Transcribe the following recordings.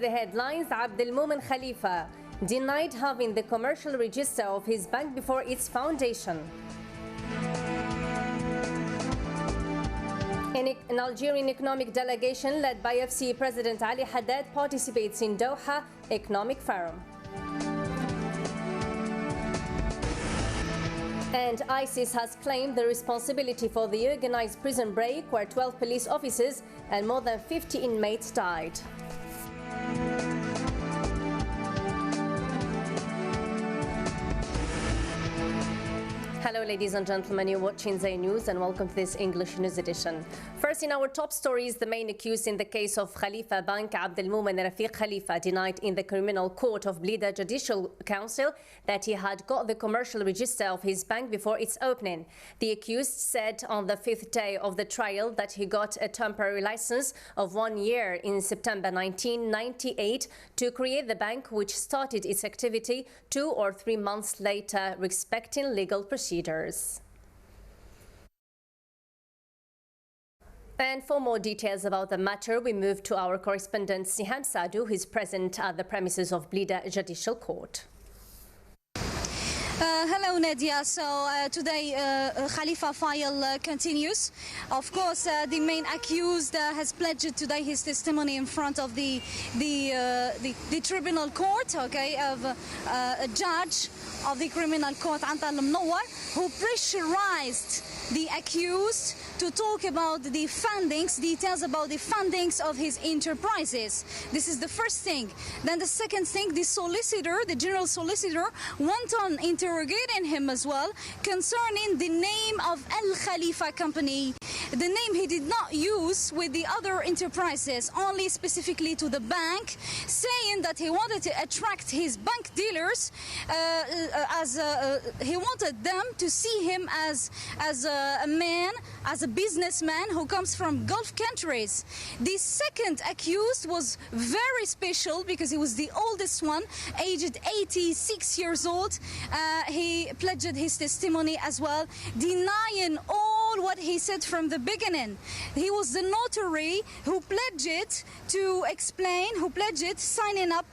the headlines. Abdelmomen Khalifa denied having the commercial register of his bank before its foundation. An Algerian economic delegation led by FCE President Ali Haddad participates in Doha Economic Forum. And ISIS has claimed the responsibility for the organized prison break where 12 police officers and more than 50 inmates died. Hello ladies and gentlemen, you're watching Dzair News and welcome to this English News edition. First in our top stories, the main accused in the case of Khalifa Bank, Abdelmomen Rafiq Khalifa, denied in the criminal court of Blida Judicial Council that he had got the commercial register of his bank before its opening. The accused said on the fifth day of the trial that he got a temporary license of 1 year in September 1998 to create the bank, which started its activity 2 or 3 months later, respecting legal procedures. And for more details about the matter, we move to our correspondent Siham Sadou, who is present at the premises of Blida Judicial Court. Hello Nadia. So today Khalifa file continues. Of course, the main accused has pledged today his testimony in front of the tribunal court, okay, of a judge of the criminal court, Antal Mnowar, who pressurized the accused to talk about the fundings, details about the fundings of his enterprises. This is the first thing. Then the second thing, the solicitor, the general solicitor, went on interrogating him as well concerning the name of Al Khalifa company, the name he did not use with the other enterprises, only specifically to the bank, saying that he wanted to attract his bank dealers he wanted them to see him as a man, as a businessman who comes from Gulf countries. The second accused was very special because he was the oldest one, aged 86 years old. He pledged his testimony as well, denying all what he said from the beginning. He was the notary who pledged to explain, who pledged signing up.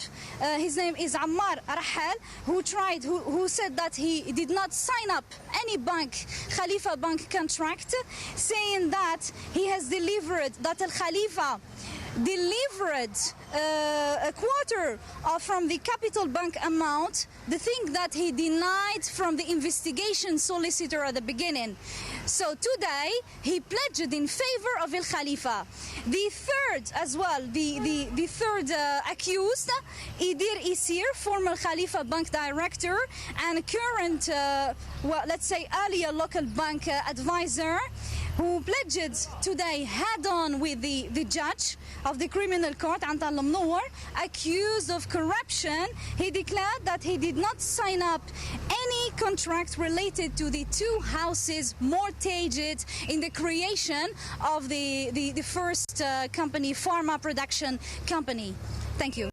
His name is Ammar Rahal, who said that he did not sign up any bank, Khalifa Bank contract, saying that he has delivered, that Al Khalifa delivered a quarter from the capital bank amount, the thing that he denied from the investigation solicitor at the beginning. So today he pledged in favor of Al Khalifa. The third as well, the third accused, Idir Isir, former Khalifa Bank director and current, well, let's say earlier local bank advisor, who pledged today head-on with the judge of the criminal court, Antal Mnowar, accused of corruption. He declared that he did not sign up any contract related to the two houses mortgaged in the creation of the first company, pharma production company. Thank you.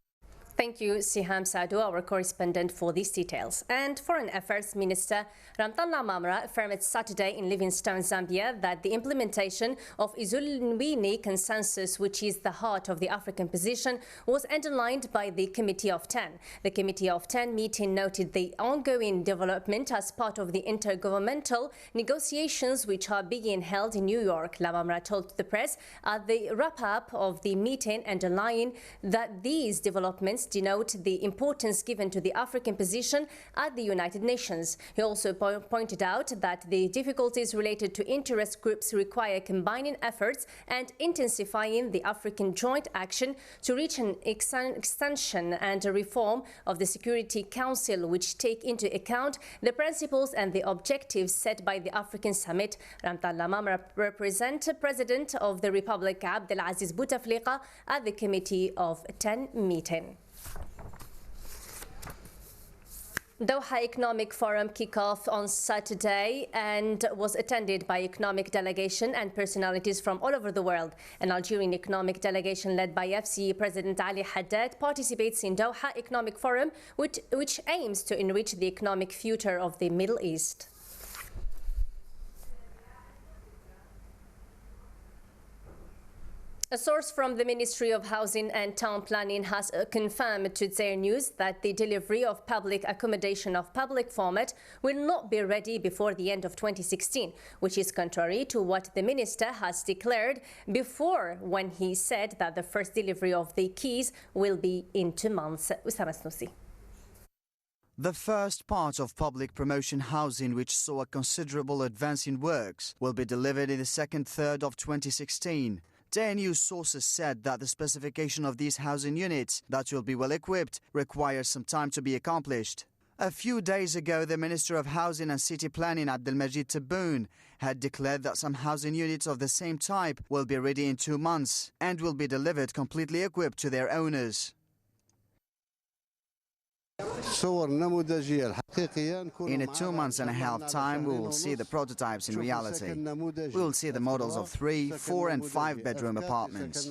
Thank you, Siham Sadou, our correspondent, for these details. And Foreign Affairs Minister Ramtana Mamra affirmed Saturday in Livingstone, Zambia, that the implementation of Izulnwini Consensus, which is the heart of the African position, was underlined by the Committee of 10. The Committee of 10 meeting noted the ongoing development as part of the intergovernmental negotiations which are being held in New York. La Mamra told the press at the wrap-up of the meeting, underlying that these developments denote the importance given to the African position at the United Nations. He also pointed out that the difficulties related to interest groups require combining efforts and intensifying the African joint action to reach an extension and a reform of the Security Council which take into account the principles and the objectives set by the African Summit. Ramtana Mamra represented President of the Republic Abdelaziz Bouteflika at the Committee of 10 meeting. Doha Economic Forum kick-off on Saturday and was attended by economic delegation and personalities from all over the world. An Algerian economic delegation led by FCE President Ali Haddad participates in Doha Economic Forum, which aims to enrich the economic future of the Middle East. A source from the Ministry of Housing and Town Planning has confirmed to Dzair News that the delivery of public accommodation of public format will not be ready before the end of 2016, which is contrary to what the minister has declared before when he said that the first delivery of the keys will be in 2 months. Usama Snoussi. The first part of public promotion housing, which saw a considerable advance in works, will be delivered in the second third of 2016. Dzair News sources said that the specification of these housing units that will be well equipped requires some time to be accomplished. A few days ago, the Minister of Housing and City Planning, Abdelmajid Tebboune, had declared that some housing units of the same type will be ready in 2 months and will be delivered completely equipped to their owners. In a 2 months and a half time, we will see the prototypes in reality. We will see the models of 3, 4 and 5 bedroom apartments.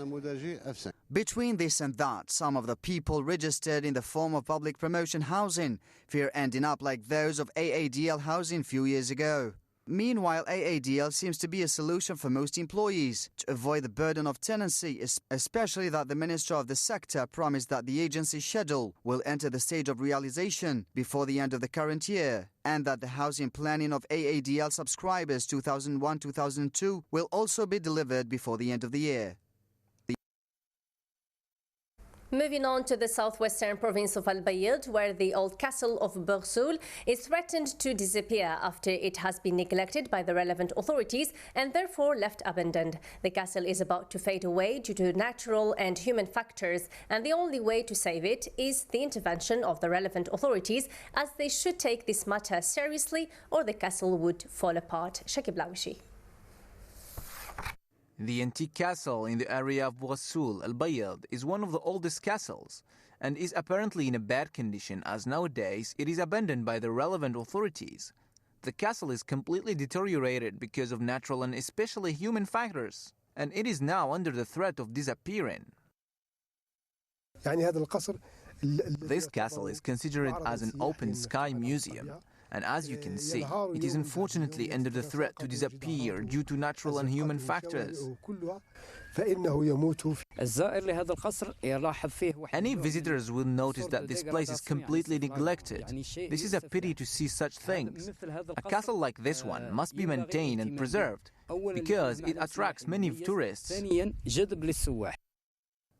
Between this and that, some of the people registered in the form of public promotion housing fear ending up like those of AADL housing few years ago. Meanwhile, AADL seems to be a solution for most employees to avoid the burden of tenancy, especially that the Minister of the sector promised that the agency schedule will enter the stage of realization before the end of the current year, and that the housing planning of AADL subscribers 2001-2002 will also be delivered before the end of the year. Moving on to the southwestern province of Al-Bayid, where the old castle of Boursoul is threatened to disappear after it has been neglected by the relevant authorities and therefore left abandoned. The castle is about to fade away due to natural and human factors, and the only way to save it is the intervention of the relevant authorities, as they should take this matter seriously or the castle would fall apart. Shakib Lawishi. The antique castle in the area of Boursoul, Al-Bayid, is one of the oldest castles and is apparently in a bad condition, as nowadays it is abandoned by the relevant authorities. The castle is completely deteriorated because of natural and especially human factors, and it is now under the threat of disappearing. This castle is considered as an open sky museum, and as you can see, it is unfortunately under the threat to disappear due to natural and human factors. Any visitors will notice that this place is completely neglected. This is a pity to see such things. A castle like this one must be maintained and preserved because it attracts many tourists.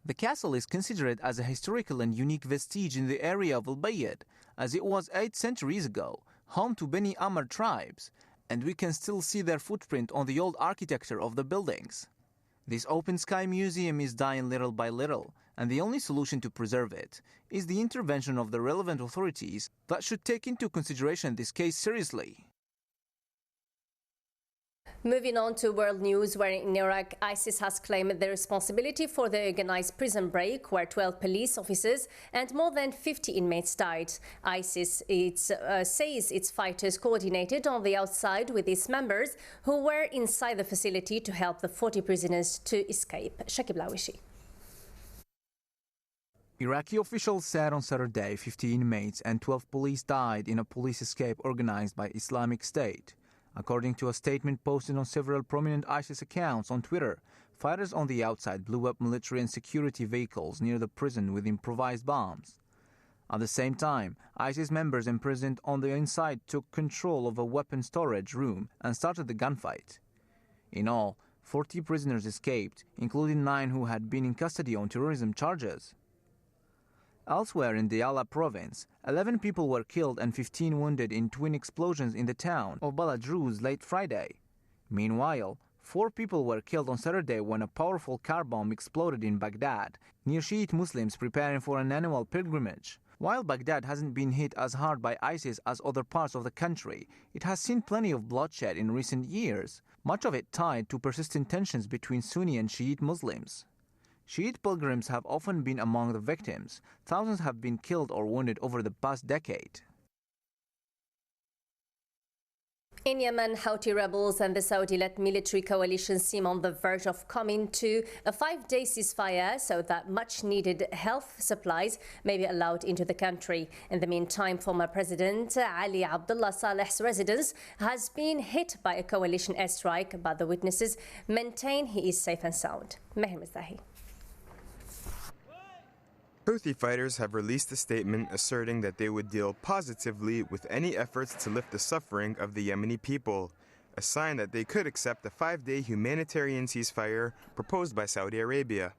The castle is considered as a historical and unique vestige in the area of Al-Bayid, as it was 8 centuries ago home to Beni Amr tribes, and we can still see their footprint on the old architecture of the buildings. This open sky museum is dying little by little, and the only solution to preserve it is the intervention of the relevant authorities that should take into consideration this case seriously. Moving on to world news, where in Iraq, ISIS has claimed the responsibility for the organized prison break, where 12 police officers and more than 50 inmates died. ISIS says its fighters coordinated on the outside with its members who were inside the facility to help the 40 prisoners to escape. Shakib Lawishi. Iraqi officials said on Saturday 50 inmates and 12 police died in a police escape organized by Islamic State. According to a statement posted on several prominent ISIS accounts on Twitter, fighters on the outside blew up military and security vehicles near the prison with improvised bombs. At the same time, ISIS members imprisoned on the inside took control of a weapon storage room and started the gunfight. In all, 40 prisoners escaped, including 9 who had been in custody on terrorism charges. Elsewhere in Diyala province, 11 people were killed and 15 wounded in twin explosions in the town of Baladruz late Friday. Meanwhile, 4 people were killed on Saturday when a powerful car bomb exploded in Baghdad, near Shiite Muslims preparing for an annual pilgrimage. While Baghdad hasn't been hit as hard by ISIS as other parts of the country, it has seen plenty of bloodshed in recent years, much of it tied to persistent tensions between Sunni and Shiite Muslims. Shiite pilgrims have often been among the victims. Thousands have been killed or wounded over the past decade. In Yemen, Houthi rebels and the Saudi-led military coalition seem on the verge of coming to a 5-day ceasefire so that much-needed health supplies may be allowed into the country. In the meantime, former President Ali Abdullah Saleh's residence has been hit by a coalition airstrike, but the witnesses maintain he is safe and sound. Meher Mizdahi. Houthi fighters have released a statement asserting that they would deal positively with any efforts to lift the suffering of the Yemeni people, a sign that they could accept the 5-day humanitarian ceasefire proposed by Saudi Arabia.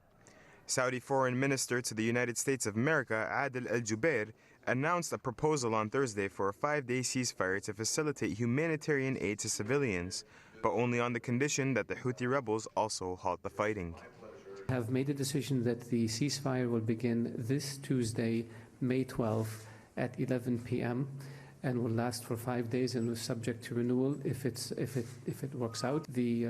Saudi Foreign Minister to the United States of America, Adel Al-Jubair, announced a proposal on Thursday for a 5-day ceasefire to facilitate humanitarian aid to civilians, but only on the condition that the Houthi rebels also halt the fighting. Have made a decision that the ceasefire will begin this Tuesday, May 12th at 11 p.m. and will last for 5 days and is subject to renewal if it works out. The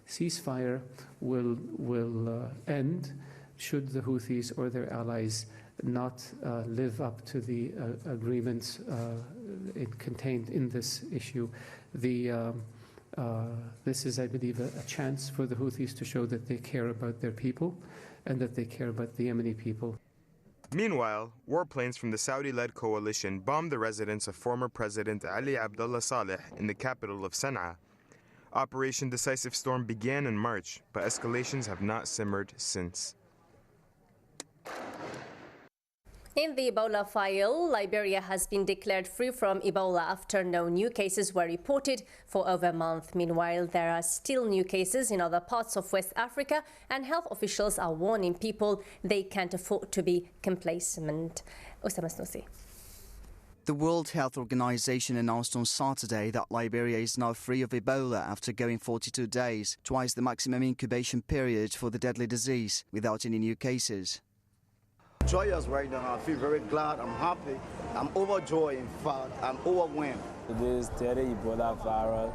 ceasefire will end should the Houthis or their allies not live up to the agreements contained in this issue. This is, I believe, a chance for the Houthis to show that they care about their people and that they care about the Yemeni people. Meanwhile, warplanes from the Saudi-led coalition bombed the residence of former President Ali Abdullah Saleh in the capital of Sana'a. Operation Decisive Storm began in March, but escalations have not simmered since. In the Ebola file, Liberia has been declared free from Ebola after no new cases were reported for over a month. Meanwhile, there are still new cases in other parts of West Africa, and health officials are warning people they can't afford to be complacent. Osama Snosi. The World Health Organization announced on Saturday that Liberia is now free of Ebola after going 42 days, twice the maximum incubation period for the deadly disease, without any new cases. Joyous right now. I feel very glad. I'm happy. I'm overjoyed. In fact, I'm overwhelmed. This deadly Ebola virus.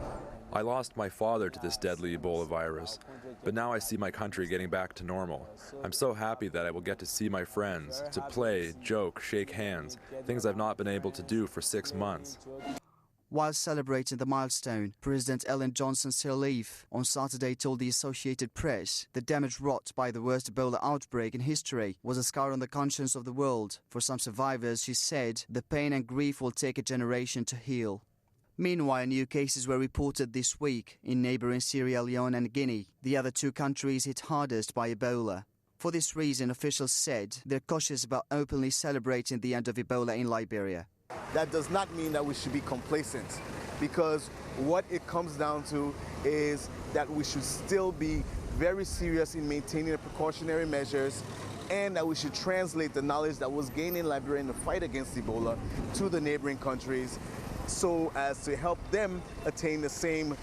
I lost my father to this deadly Ebola virus, but now I see my country getting back to normal. I'm so happy that I will get to see my friends, to play, joke, shake hands, things I've not been able to do for 6 months. While celebrating the milestone, President Ellen Johnson Sirleaf on Saturday told the Associated Press the damage wrought by the worst Ebola outbreak in history was a scar on the conscience of the world. For some survivors, she said, the pain and grief will take a generation to heal. Meanwhile, new cases were reported this week in neighbouring Sierra Leone and Guinea, the other two countries hit hardest by Ebola. For this reason, officials said they're cautious about openly celebrating the end of Ebola in Liberia. That does not mean that we should be complacent, because what it comes down to is that we should still be very serious in maintaining the precautionary measures, and that we should translate the knowledge that was gained in Liberia in the fight against Ebola to the neighboring countries so as to help them attain the same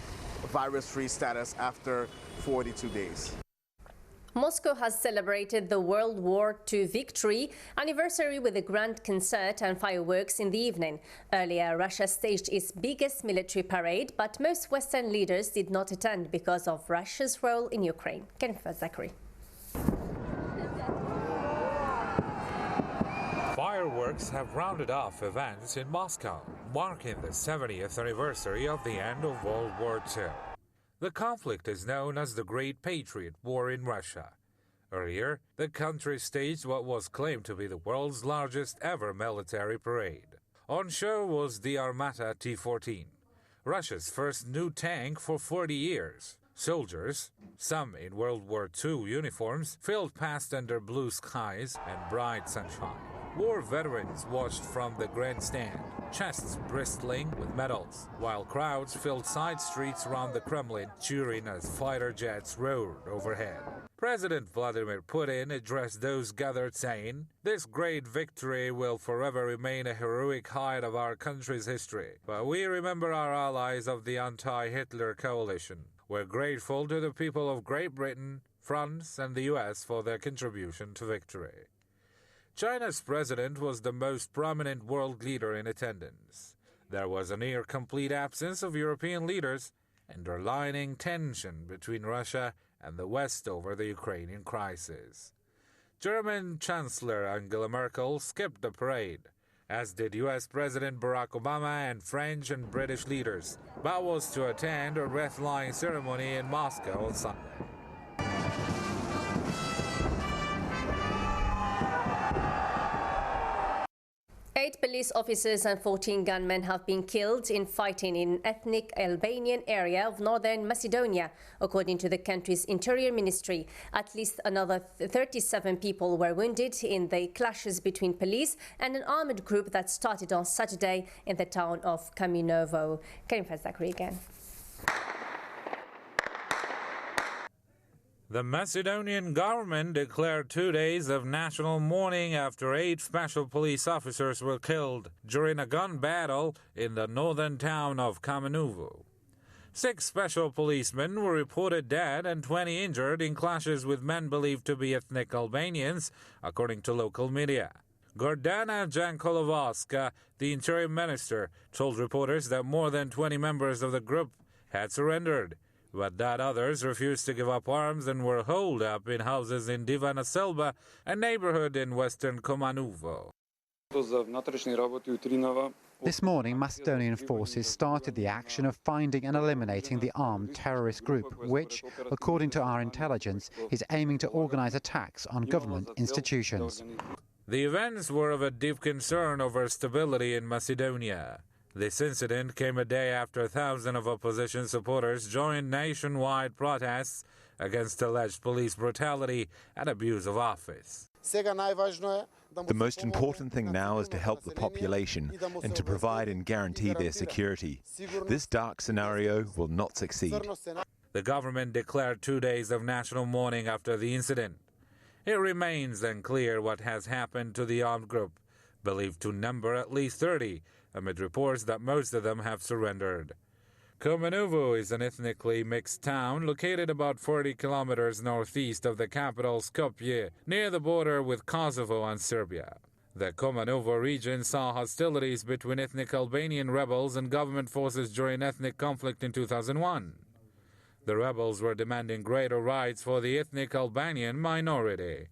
virus-free status after 42 days. Moscow has celebrated the World War II victory anniversary with a grand concert and fireworks in the evening. Earlier, Russia staged its biggest military parade, but most Western leaders did not attend because of Russia's role in Ukraine. Kenfa Zachary. Fireworks have rounded off events in Moscow, marking the 70th anniversary of the end of World War II. The conflict is known as the Great Patriot War in Russia. Earlier, the country staged what was claimed to be the world's largest ever military parade. On show was the Armata T-14, Russia's first new tank for 40 years. Soldiers, some in World War II uniforms, filed past under blue skies and bright sunshine. War veterans watched from the grandstand, chests bristling with medals, while crowds filled side streets around the Kremlin, cheering as fighter jets roared overhead. President Vladimir Putin addressed those gathered saying, "This great victory will forever remain a heroic height of our country's history, but we remember our allies of the anti-Hitler coalition. We're grateful to the people of Great Britain, France and the US for their contribution to victory." China's president was the most prominent world leader in attendance. There was a near-complete absence of European leaders, underlining tension between Russia and the West over the Ukrainian crisis. German Chancellor Angela Merkel skipped the parade, as did U.S. President Barack Obama and French and British leaders. Bao was to attend a wreath-laying ceremony in Moscow on Sunday. Eight police officers and 14 gunmen have been killed in fighting in an ethnic Albanian area of northern Macedonia, according to the country's interior ministry. At least another 37 people were wounded in the clashes between police and an armed group that started on Saturday in the town of Kamenovo. Karim Fazakri again. The Macedonian government declared 2 days of national mourning after 8 special police officers were killed during a gun battle in the northern town of Kamenovo. 6 special policemen were reported dead and 20 injured in clashes with men believed to be ethnic Albanians, according to local media. Gordana Jankolovska, the interior minister, told reporters that more than 20 members of the group had surrendered, but that others refused to give up arms and were holed up in houses in Divana Selba, a neighborhood in western Komanovo. This morning, Macedonian forces started the action of finding and eliminating the armed terrorist group, which, according to our intelligence, is aiming to organize attacks on government institutions. The events were of a deep concern over stability in Macedonia. This incident came a day after thousands of opposition supporters joined nationwide protests against alleged police brutality and abuse of office. The most important thing now is to help the population and to provide and guarantee their security. This dark scenario will not succeed. The government declared 2 days of national mourning after the incident. It remains unclear what has happened to the armed group, believed to number at least 30, amid reports that most of them have surrendered. Komanovo is an ethnically mixed town located about 40 kilometers northeast of the capital Skopje, near the border with Kosovo and Serbia. The Komanovo region saw hostilities between ethnic Albanian rebels and government forces during ethnic conflict in 2001. The rebels were demanding greater rights for the ethnic Albanian minority.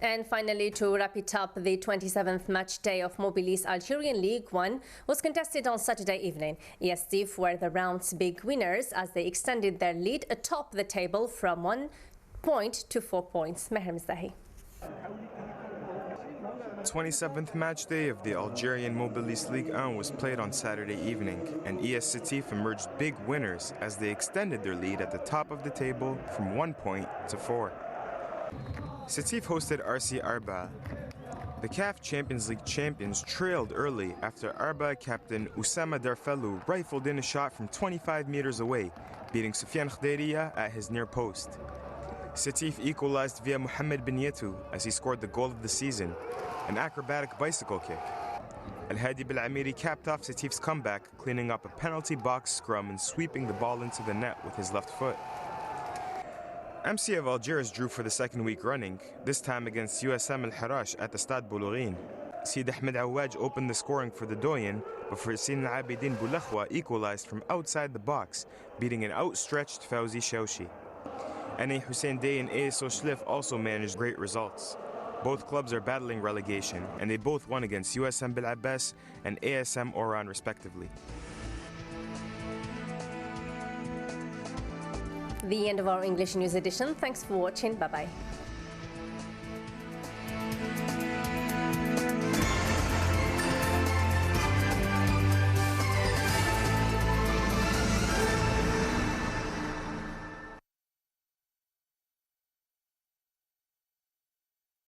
And finally, to wrap it up, the 27th match day of Mobilis Algerian Ligue 1 was contested on Saturday evening. ESTIF were the round's big winners as they extended their lead atop the table from 1 point to 4 points. Meher Mizdahi. 27th match day of the Algerian Mobilis Ligue 1 was played on Saturday evening, and ESTIF emerged big winners as they extended their lead at the top of the table from 1 point to 4. Setif hosted RC Arba. The CAF Champions League champions trailed early after Arba captain Oussama Darfellou rifled in a shot from 25 meters away, beating Soufiane Khderia at his near post. Setif equalized via Mohamed Benyetou as he scored the goal of the season, an acrobatic bicycle kick. Al-Hadi Belamiri capped off Setif's comeback, cleaning up a penalty box scrum and sweeping the ball into the net with his left foot. MC of Algiers drew for the second week running, this time against USM Al Harash at the Stade Boulourine. Sid Ahmed Awaj opened the scoring for the Doyen, but Sin Abidin Boulakhwa equalized from outside the box, beating an outstretched Fauzi Shaushi. NA Hussein Day and ASO Shlif also managed great results. Both clubs are battling relegation, and they both won against USM Bil Abbas and ASM Oran respectively. The end of our English news edition. Thanks for watching. Bye-bye.